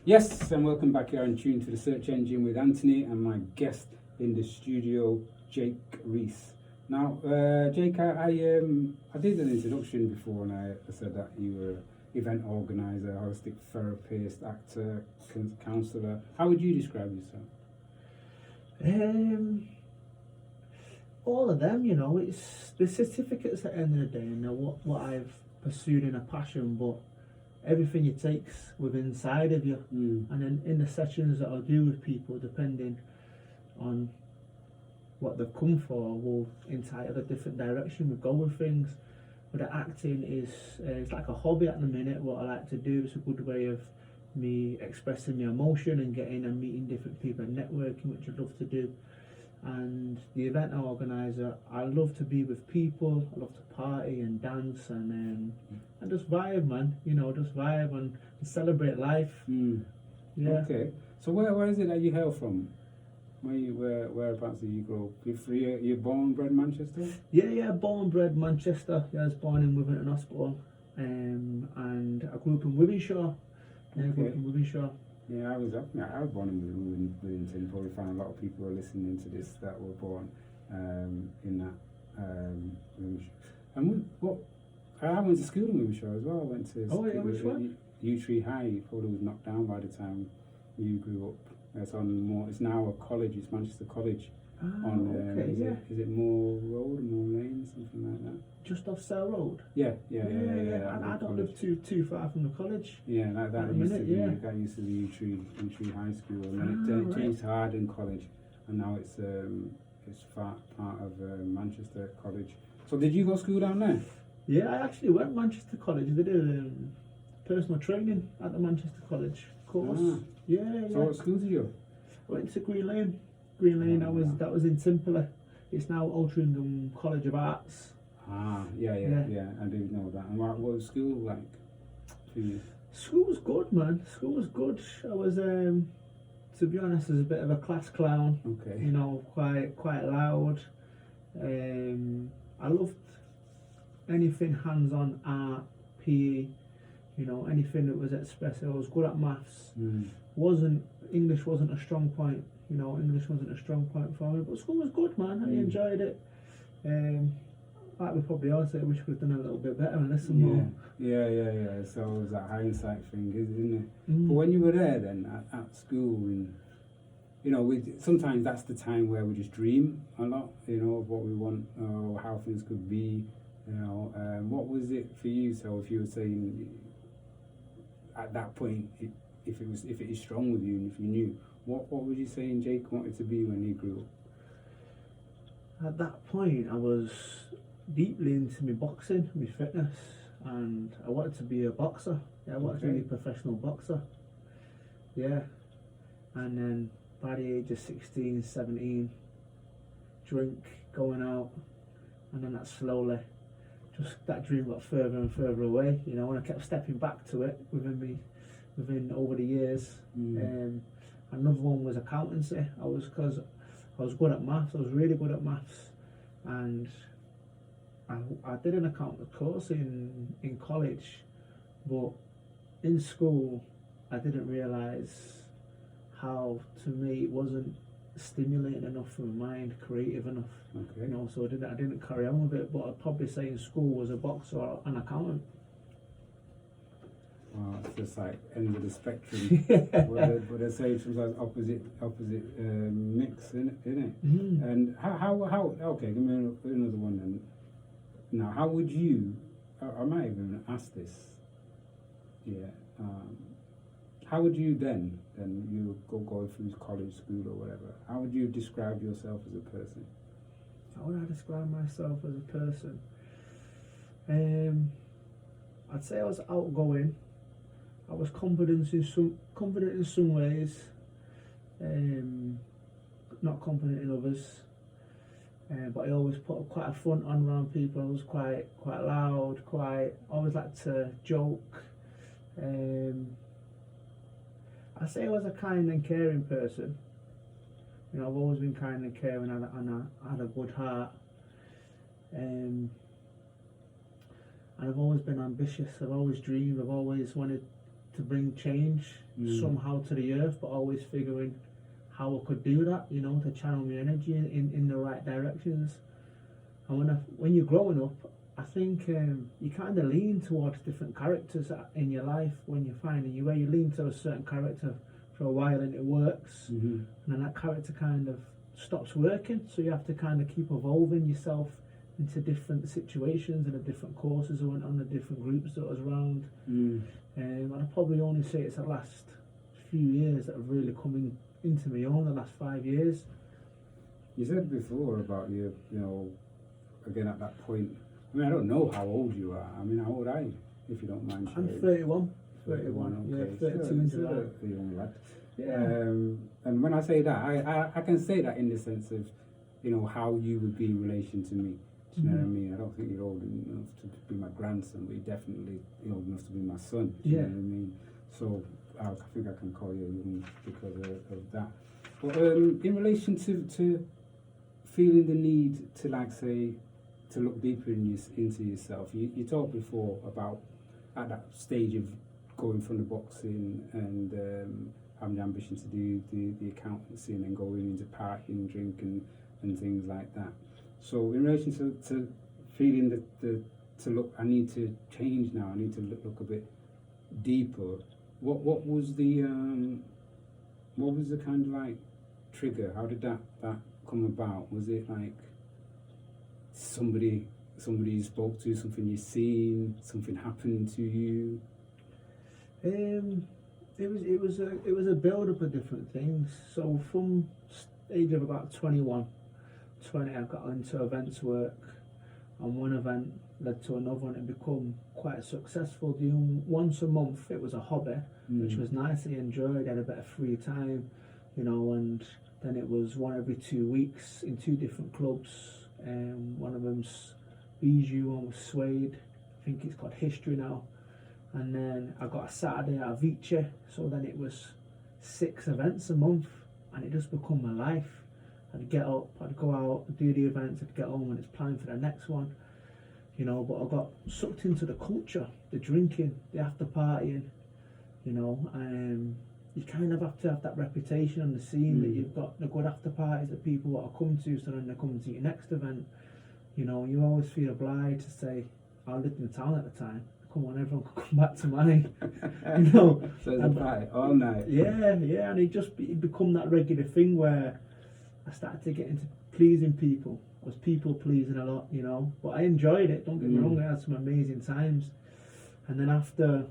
Yes, and welcome back here on Tune to the Search Engine with Anthony and my guest in the studio, Jake Reese. Now, Jake, I did an introduction before, and I said that you were event organizer, holistic therapist, actor, counsellor. How would you describe yourself? All of them, you know, it's the certificates at the end of the day, you know, what I've pursued in a passion, but everything it takes within inside of you. And then in the sessions that I'll do with people, depending on what they've come for, will entitle a different direction we go with things. But the acting is it's like a hobby at the minute. What I like to do, is a good way of me expressing my emotion and getting and meeting different people and networking, which I love to do. And the event organizer, I love to be with people. I love to party and dance and just vibe, man. You know, just vibe and celebrate life. Yeah. Okay. So where is it that you hail from? Whereabouts did you grow up? You're born and bred Manchester? Yeah, born and bred Manchester. Yeah, I was born in Withington Hospital, and I grew up in Wythenshawe. Yeah, I was born in Withington. Probably find a lot of people who are listening to this that were born in that. And I went to school in Withenshawe as well. I went to school which one? Yew Tree High. It probably was knocked down by the time you grew up. It's now a college. It's Manchester College. Is it Moore Road, Moore Lane, something like that? Just off Cell Road. Yeah. I don't live too far from the college. Yeah, that used to be Yew Tree High School, and then it changed to Arden College, and now it's part of Manchester College. So did you go to school down there? Yeah, I actually went to Manchester College. They did personal training at the Manchester College course. Yeah. So what school did you go? I went to Green Lane. That was in Timperley. It's now Altrincham College of Arts. Yeah. I didn't know that. And what was school like for you? School was good, man. School was good. I was, to be honest, as a bit of a class clown. Okay. You know, quite loud. I loved anything hands-on, art, PE. You know, anything that was expressive. I was good at maths. English wasn't a strong point. You know, English wasn't a strong point for me. But school was good, man. I enjoyed it. Like we probably all say, I wish we'd done a little bit better and listened more. Yeah. So it was that hindsight thing, isn't it? But when you were there then at school, and you know, sometimes that's the time where we just dream a lot. You know, of what we want or how things could be. You know, what was it for you? So if you were saying at that point, if it is strong with you, and if you knew, what was you saying Jake wanted to be when he grew up? At that point, I was deeply into my boxing, my fitness, and I wanted to be a boxer. Yeah, I wanted to be a professional boxer. Yeah. And then by the age of 16, 17, drink, going out, and then that slowly, just that dream got further and further away, you know, and I kept stepping back to it within over the years. Another one was accountancy. Because I was good at maths. I was really good at maths, and I did an accounting course in college, but in school I didn't realise how, to me, it wasn't stimulating enough for my mind, creative enough. Okay. You know, so I didn't carry on with it. But I'd probably say in school was a boxer or an accountant. Wow, it's just like end of the spectrum. What they say sometimes opposite mix, isn't it? And how? Okay, give me another one then. Now, how would you? I might even ask this. Yeah. How would you then you go through college, school, or whatever? How would you describe yourself as a person? How would I describe myself as a person? I'd say I was outgoing. I was confident in some ways, not confident in others. But I always put quite a front on around people. I was quite loud, always liked to joke. I say I was a kind and caring person. You know, I've always been kind and caring, and I had a good heart. and I've always been ambitious. I've always dreamed. I've always wanted to bring change somehow to the earth, but always figuring how I could do that, you know, to channel my energy in the right directions. And when you're growing up, I think you kind of lean towards different characters in your life when you're finding your way. You lean to a certain character for a while and it works, and then that character kind of stops working, so you have to kind of keep evolving yourself into different situations and the different courses I went on, the different groups that I was around. And I'd probably only say it's the last few years that have really come into my own, the last 5 years. You said before about you know, again at that point, I mean, I don't know how old you are. I mean, how old are you, if you don't mind sharing? I'm 31. 31, okay. Yeah, 32 in July. A young lad. Yeah. And when I say that, I can say that in the sense of, you know, how you would be in relation to me. Do you know what I mean? I don't think you're old enough to be my grandson, but you're definitely old enough to be my son. Do you know what I mean? So I think I can call you young because of that. But in relation to feeling the need to, like, say, to look deeper into yourself, you talked before about at that stage of going from the boxing and having the ambition to do the accountancy and then going into partying, drinking and things like that. So in relation to feeling that to look, I need to change now, I need to look a bit deeper. What was the kind of like trigger? How did that come about? Was it like somebody you spoke to, something you seen, something happened to you? It was a build up of different things. So from age of about 21, 20, I got into events work, and one event led to another, and it become quite successful. Doing once a month, it was a hobby, which was nice. I enjoyed. I had a bit of free time, you know, and then it was one every 2 weeks in 2 different clubs. One of them's Bijou, one was Suede. I think it's called History now. And then I got a Saturday at Avicii, so then it was 6 events a month, and it just become my life. I'd get up, I'd go out, do the events, I'd get home and it's planning for the next one, you know. But I got sucked into the culture, the drinking, the after partying, you know. You kind of have to have that reputation on the scene that you've got the good after parties that people want to come to, so then they come to your next event. You know, you always feel obliged to say, I lived in town at the time, come on, everyone can come back to mine. You know. So it's a party all night. Yeah, and it become that regular thing where I started to get into pleasing people. I was people pleasing a lot, you know, but I enjoyed it, don't get me wrong, I had some amazing times. And then after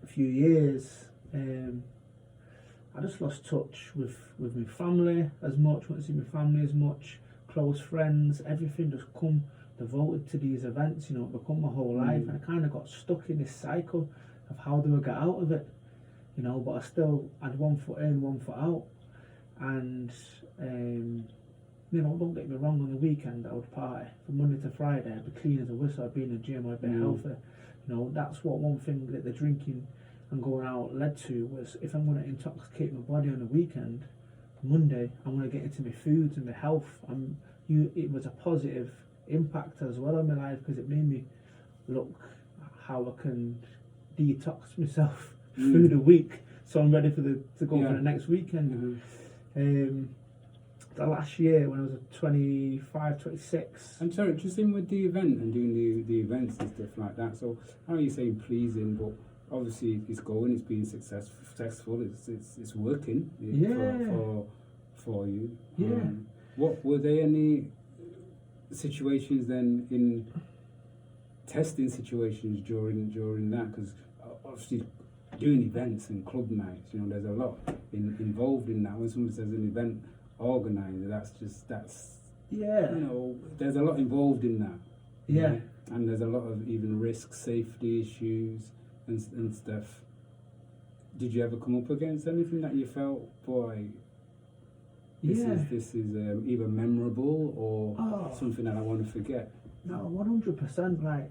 a few years, I just lost touch with my family as much, wouldn't see my family as much, close friends, everything just come devoted to these events, you know, it become my whole life, and I kind of got stuck in this cycle of how do I get out of it, you know. But I still had one foot in, one foot out, and you know, don't get me wrong, on the weekend I would party from Monday to Friday. I'd be clean as a whistle, I'd be in the gym, I'd be healthy, you know. That's what one thing that the drinking and going out led to was, if I'm going to intoxicate my body on the weekend, Monday I'm going to get into my foods and my health. It was a positive impact as well on my life, because it made me look how I can detox myself through the week, so I'm ready to go for the next weekend. The last year when I was 25, 26. I'm sorry, just in with the event and doing the events and stuff like that. So I know you're saying pleasing, but obviously it's going, it's being successful, it's working for you. What were there any situations then, in testing situations during that? Because obviously doing events and club nights, you know, there's a lot involved in that. When someone says an event organizer, that's you know, there's a lot involved in that. Yeah. And there's a lot of even risk, safety issues and stuff. Did you ever come up against anything that you felt, boy, this is either memorable or something that I want to forget? No, 100%. Like,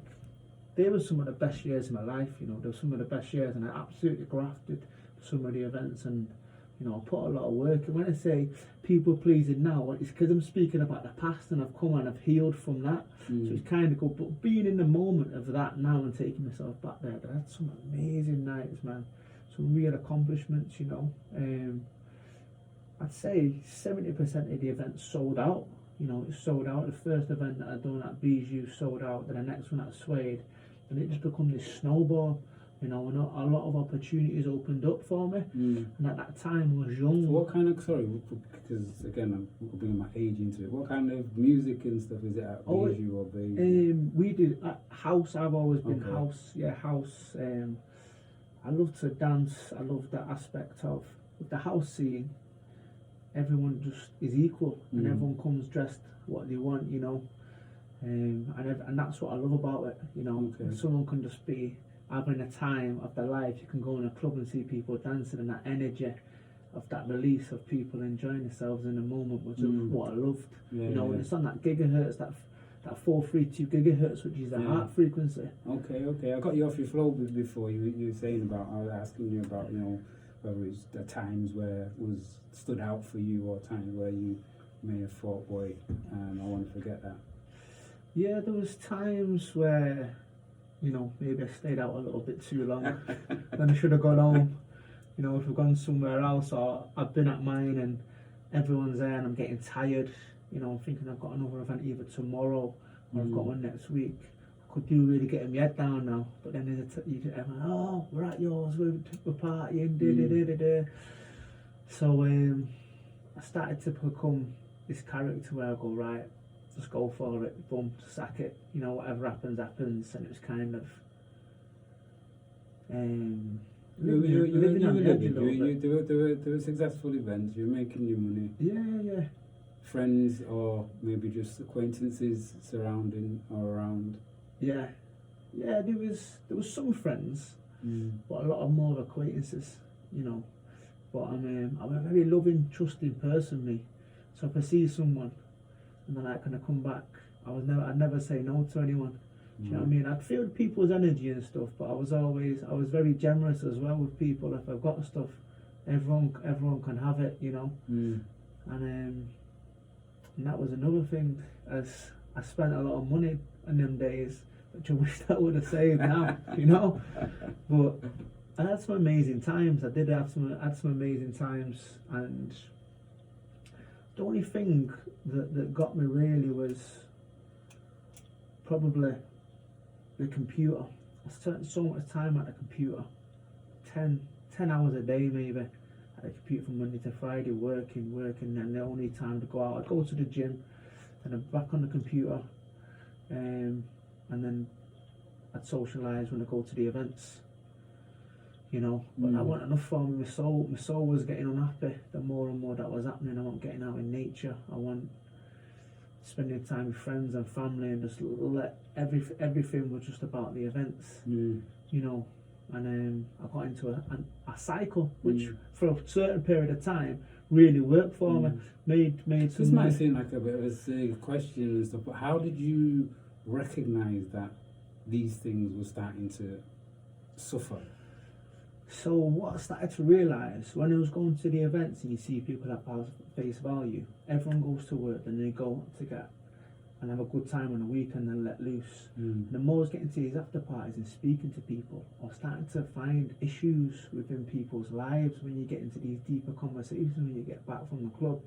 they were some of the best years of my life, you know. They were some of the best years, and I absolutely grafted some of the events, and, You know, I put a lot of work. And when I say people pleasing now, it's because I'm speaking about the past and I've come and I've healed from that. So it's kind of good. But being in the moment of that now and taking myself back there, I had some amazing nights, man. Some real accomplishments, you know. I'd say 70% of the events sold out. You know, it sold out. The first event that I'd done at Bijou sold out. Then the next one at Suede. And it just become this snowball. You know, and a lot of opportunities opened up for me. And at that time I was young. So what kind of, sorry, because again, I'm bringing my age into it. What kind of music and stuff is it at Bijou or Bijou? We did house. I've always been Okay. house. Yeah, house. I love to dance. I love that aspect of with the house scene. Everyone just is equal, and everyone comes dressed what they want, you know. And that's what I love about it, you know. Okay. Someone can just be having a time of their life. You can go in a club and see people dancing, and that energy of that release of people enjoying themselves in the moment was just what I loved. Yeah, you know, yeah. and it's on that gigahertz, that 432 gigahertz, which is the heart frequency. Okay. I got you off your flow before. You were saying about, I was asking you about, you know, whether it's the times where it was stood out for you or times where you may have thought, boy, I won't forget that. Yeah, there was times where, you know, maybe I stayed out a little bit too long. Then I should have gone home. You know, if I've gone somewhere else, or I've been at mine and everyone's there and I'm getting tired, you know, I'm thinking I've got another event either tomorrow or I've got one next week. I could do really getting my head down now. But then there's everyone, oh, we're at yours, we're partying, da. So I started to become this character where I go, right, just go for it, boom, sack it, you know, whatever happens, happens. And it was kind of living on the edge a little bit. There were successful events, you were making your money. Yeah. Friends or maybe just acquaintances surrounding or around. Yeah, there was some friends, but a lot of more acquaintances, you know. But I'm a very loving, trusting person, me. So if I see someone and then I kind of come back, I'd never say no to anyone. Do you know what I mean? I'd feel people's energy and stuff, but I was very generous as well with people. If I've got stuff, everyone can have it, you know. And that was another thing, as I spent a lot of money in them days, which I wish I would have saved now, you know. But I had some amazing times. I did have some amazing times, and the only thing that got me really was probably the computer. I spent so much time at the computer, 10 hours a day maybe, at the computer from Monday to Friday, working, and the only time to go out, I'd go to the gym, and I'm back on the computer, and then I'd socialise when I go to the events, you know. But that wasn't enough for me. My soul was getting unhappy the more and more that was happening. I want getting out in nature. I want spending time with friends and family, and just let everything was just about the events, you know. And I got into a cycle, which for a certain period of time really worked for me. Made some. This might seem like a bit of a silly question and stuff, but how did you recognise that these things were starting to suffer? So what I started to realise when I was going to the events and you see people at face value, everyone goes to work and they go to get and have a good time on the weekend and let loose. And the more I was getting to these after parties and speaking to people, I was starting to find issues within people's lives when you get into these deeper conversations when you get back from the club.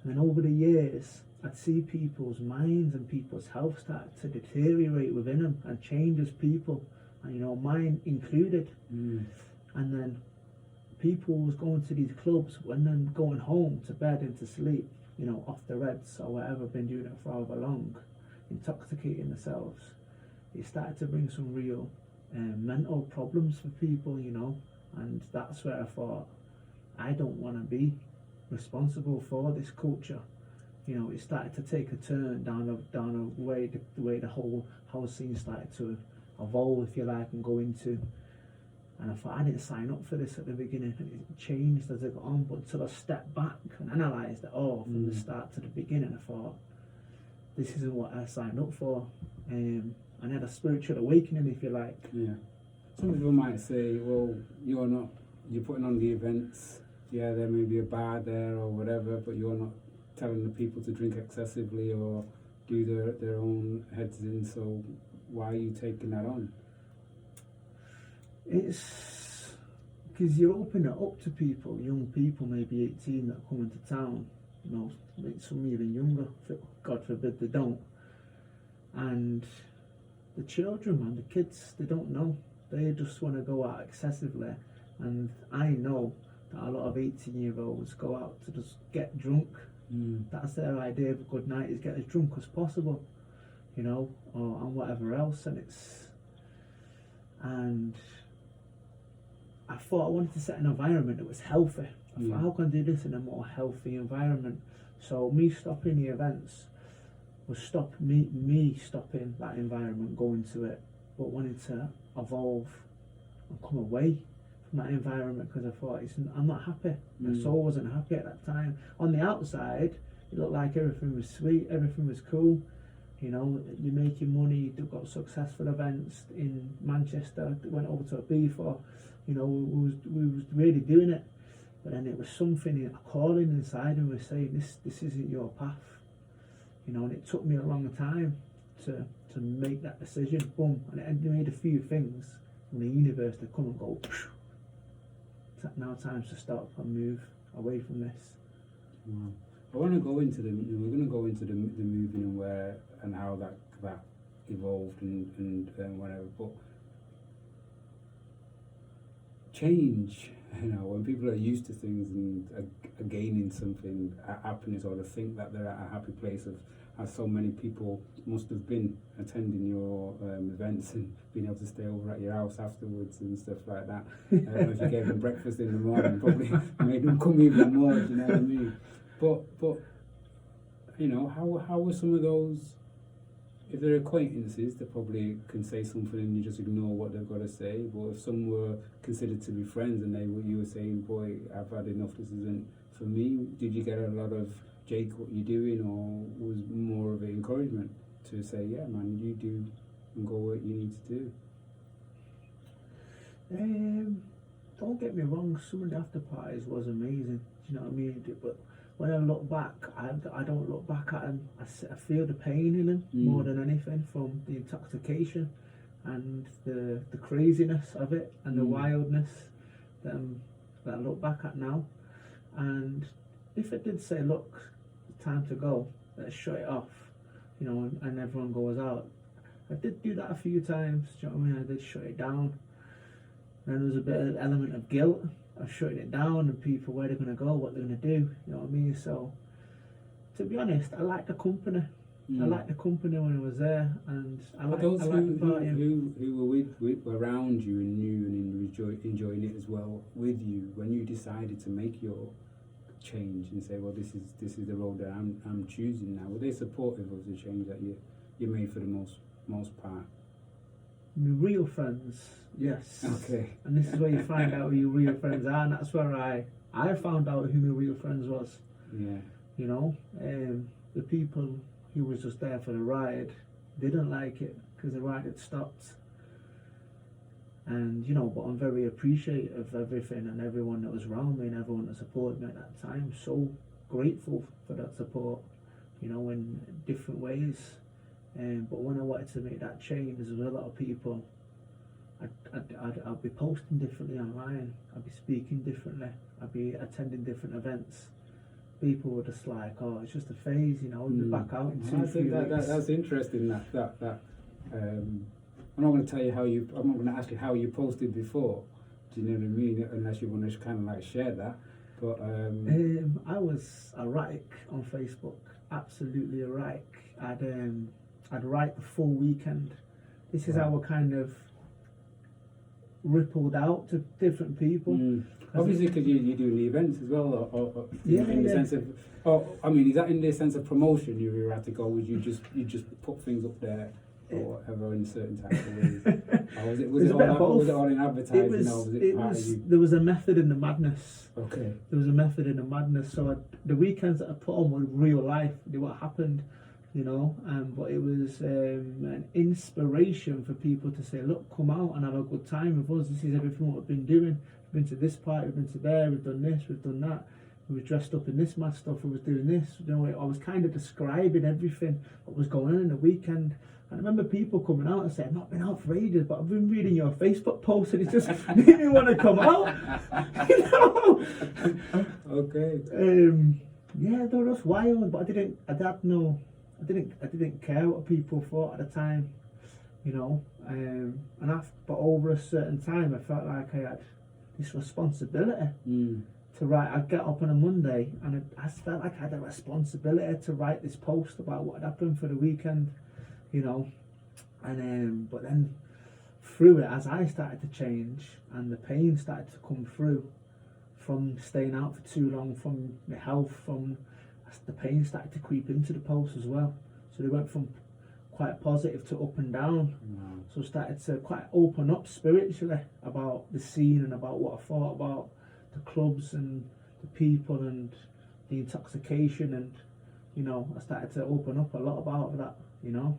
And then over the years, I'd see people's minds and people's health start to deteriorate within them and change as people, and you know, mine included. And then people was going to these clubs and then going home to bed and to sleep, you know, off the reds or whatever, been doing it for however long, intoxicating themselves. It started to bring some real mental problems for people, you know. And that's where I thought, I don't want to be responsible for this culture. You know, it started to take a turn down a way the whole scene started to evolve, if you like, and go into. And I thought, I didn't sign up for this at the beginning, and it changed as it got on. But until I stepped back and analysed it all from the start to the beginning, I thought, this isn't what I signed up for. And I had a spiritual awakening, if you like. Yeah. Some people might say, well, you're putting on the events, yeah, there may be a bar there or whatever, but you're not telling the people to drink excessively or do their own heads in, so why are you taking that on? It's because you're opening it up to people, young people, maybe 18, that come into town, you know, some even younger, God forbid they don't. And the children, man, the kids, they don't know. They just want to go out excessively. And I know that a lot of 18-year-olds go out to just get drunk. That's their idea of a good night, is get as drunk as possible, you know, and whatever else. And I thought I wanted to set an environment that was healthy. I thought, how can I do this in a more healthy environment? So me stopping the events was me stopping that environment, going to it, but wanting to evolve and come away from that environment, because I thought I'm not happy. My soul wasn't happy at that time. On the outside, it looked like everything was sweet, everything was cool. You know, you're making money, you've got successful events in Manchester, went over to Ibiza, you know, we was really doing it. But then it was something, a calling inside, and was saying, this isn't your path. You know, and it took me a long time to make that decision. Boom. And it made a few things from the universe to come and go, now time's to stop and move away from this. Wow. I want to go into we're going to go into the moving and where and how that evolved and whatever, but change, you know, when people are used to things and are gaining something, happiness, or to think that they're at a happy place, of as so many people must have been attending your events and being able to stay over at your house afterwards and stuff like that. If you gave them breakfast in the morning, probably made them come even more, do you know what I mean? But you know, how were some of those? If they're acquaintances, they probably can say something and you just ignore what they've got to say. But if some were considered to be friends and you were saying, boy, I've had enough, this isn't for me, did you get a lot of, Jake, what you doing, or was more of an encouragement to say, yeah, man, you do and go what you need to do? Don't get me wrong, some of the after parties was amazing, do you know what I mean? But when I look back, I don't look back at them. I feel the pain in them more than anything, from the intoxication and the craziness of it and the wildness that I look back at now. And if it did say, look, it's time to go, let's shut it off, you know, and everyone goes out, I did do that a few times, do you know what I mean? I did shut it down. And there was a bit of element of guilt of shutting it down, and people, where they're going to go, what they're going to do, you know what I mean? So, to be honest, I liked the company. I liked the company when I was there, and I liked the partying. Who were with around you and knew and enjoying it as well with you, when you decided to make your change and say, well, this is the road that I'm choosing now, were they supportive of the change that you made for the most part? My real friends, yes. Okay. And this is where you find out who your real friends are, and that's where I found out who my real friends was. Yeah. You know, the people who was just there for the ride didn't like it because the ride had stopped. And, you know, but I'm very appreciative of everything and everyone that was around me and everyone that supported me at that time. So grateful for that support, you know, in different ways. But when I wanted to make that change, there was a lot of people. I'd be posting differently online. I'd be speaking differently. I'd be attending different events. People were just like, "Oh, it's just a phase, you know. We'll be back out in 2-3 weeks." That's interesting. That I'm not going to tell you how you. I'm not going to ask you how you posted before. Do you know what I mean? Unless you want to kind of like share that. But I was erratic on Facebook. Absolutely erratic. I'd write the full weekend. This is how I kind of rippled out to different people. Obviously, because you're doing the events as well, or in the sense of, I mean, is that in the sense of promotion? You were erratic, or would you just put things up there or whatever in certain types of ways? Or was it all in advertising? There was a method in the madness. Okay. There was a method in the madness. So the weekends that I put on were real life. They what happened. you know. But it was an inspiration for people to say, look, come out and have a good time with us. This is everything what we've been doing. We've been to this party, we've been to there, we've done this, we've done that. We were dressed up in this mad stuff, we was doing this. You know, I was kind of describing everything what was going on in the weekend. I remember people coming out and saying, I've not been out for ages, but I've been reading your Facebook post and it just made me want to come out. You know? Okay. Yeah, they were just wild, but I didn't care what people thought at the time, you know. But over a certain time, I felt like I had this responsibility to write. I'd get up on a Monday and I felt like I had a responsibility to write this post about what had happened for the weekend, you know. And but then through it, as I started to change and the pain started to come through from staying out for too long, from my health, from the pain started to creep into the post as well. So they went from quite positive to up and down. Wow. So I started to quite open up spiritually about the scene and about what I thought about the clubs and the people and the intoxication, and you know, I started to open up a lot about that, you know.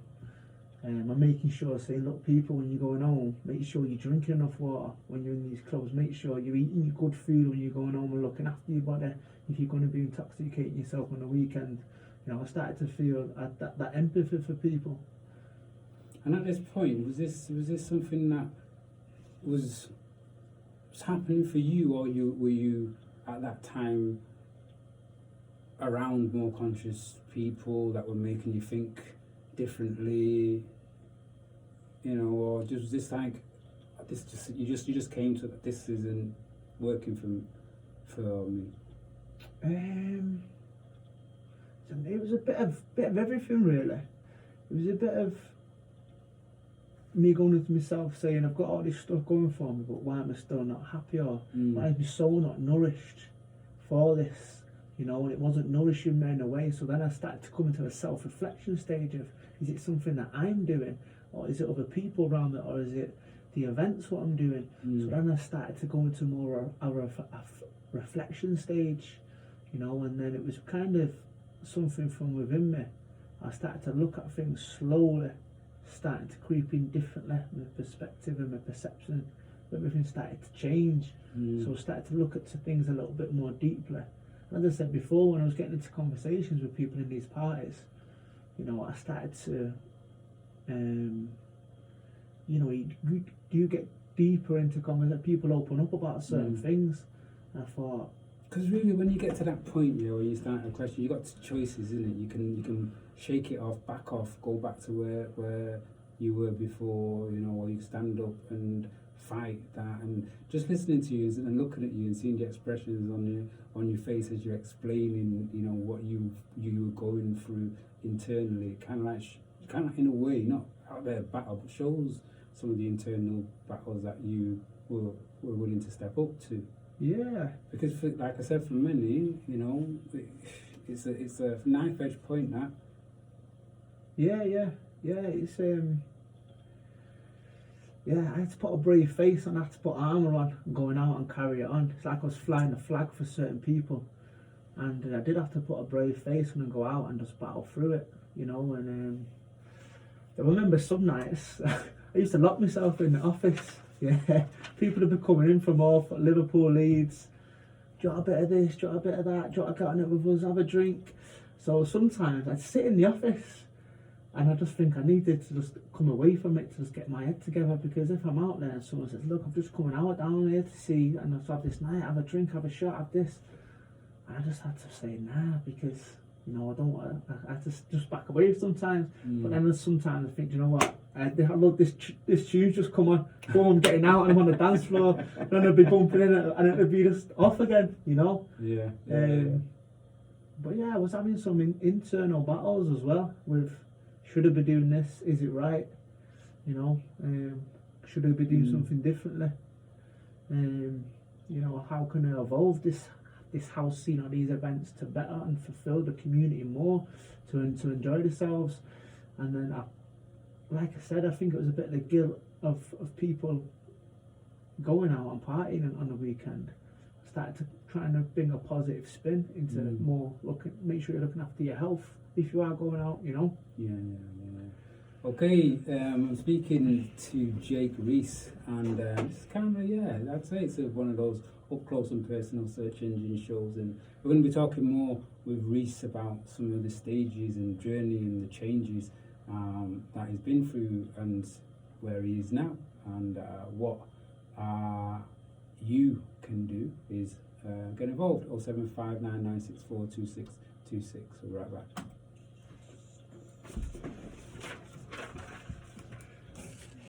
I'm making sure, saying, look, people, when you're going home, make sure you're drinking enough water when you're in these clubs. Make sure you're eating your good food when you're going home and looking after your body. If you're going to be intoxicating yourself on the weekend, you know, I started to feel that empathy for people. And at this point, was this something that was happening for you, or were you at that time around more conscious people that were making you think differently? You know, or just this like this just you just came to that this isn't working for me. It was a bit of everything, really. It was a bit of me going into myself saying, I've got all this stuff going for me, but why am I still not happy, or why am I so not nourished for this, you know? And it wasn't nourishing me in a way. So then I started to come into a self-reflection stage of, is it something that I'm doing, or is it other people around it, or is it the events what I'm doing? So then I started to go into more a reflection stage, you know. And then it was kind of something from within me. I started to look at things slowly, starting to creep in differently. My perspective and my perception, everything started to change. So I started to look at things a little bit more deeply. As I said before, when I was getting into conversations with people in these parties, you know, I started to, you know, you get deeper into conversation. People open up about certain things. And I thought, because really, when you get to that point, you know, when you start a question, you got choices, isn't it? You can shake it off, back off, go back to where you were before, you know, or you stand up and fight that. And just listening to you and looking at you and seeing the expressions on your face as you're explaining, you know, what you were going through internally, kind of in a way, not out there battle, but shows some of the internal battles that you were willing to step up to. yeah, Because, like I said, for many, you know, it's a knife-edge point, that. yeah, it's yeah, I had to put a brave face on, I had to put armour on, and going out and carry it on. It's like I was flying a flag for certain people, and I did have to put a brave face on and go out and just battle through it, you know. And I remember some nights I used to lock myself in the office. Yeah, people would be coming in from off Liverpool, Leeds. Do you want a bit of this? Do you want a bit of that? Do you want to get on it with us? Have a drink. So sometimes I'd sit in the office and I just think I needed to just come away from it to just get my head together, because if I'm out there and someone says, look, I'm just coming out down here to see, and I'll have this night, have a drink, have a shot, have this, and I just had to say nah, because, you know, I don't want to, I had to just back away sometimes. But then sometimes I think, you know what, I love this tune's just come on, boom, I'm getting out and I'm on the dance floor, and then I'll be bumping in it and it'll be just off again, you know. Yeah. But yeah, I was having some internal battles as well with, should I be doing this? Is it right? You know, should I be doing something differently? You know, how can I evolve this house scene or these events to better and fulfill the community more, to enjoy themselves? And then, like I said, I think it was a bit of the guilt of people going out and partying on the weekend. I started to try and bring a positive spin into more make sure you're looking after your health if you are going out, you know. Yeah. Okay, I'm speaking to Jake Reese, and it's kind of, I'd say it's one of those up close and personal search engine shows, and we're going to be talking more with Reese about some of the stages and journey and the changes that he's been through and where he is now, and what you can do is get involved. 07599642626. We'll be right back.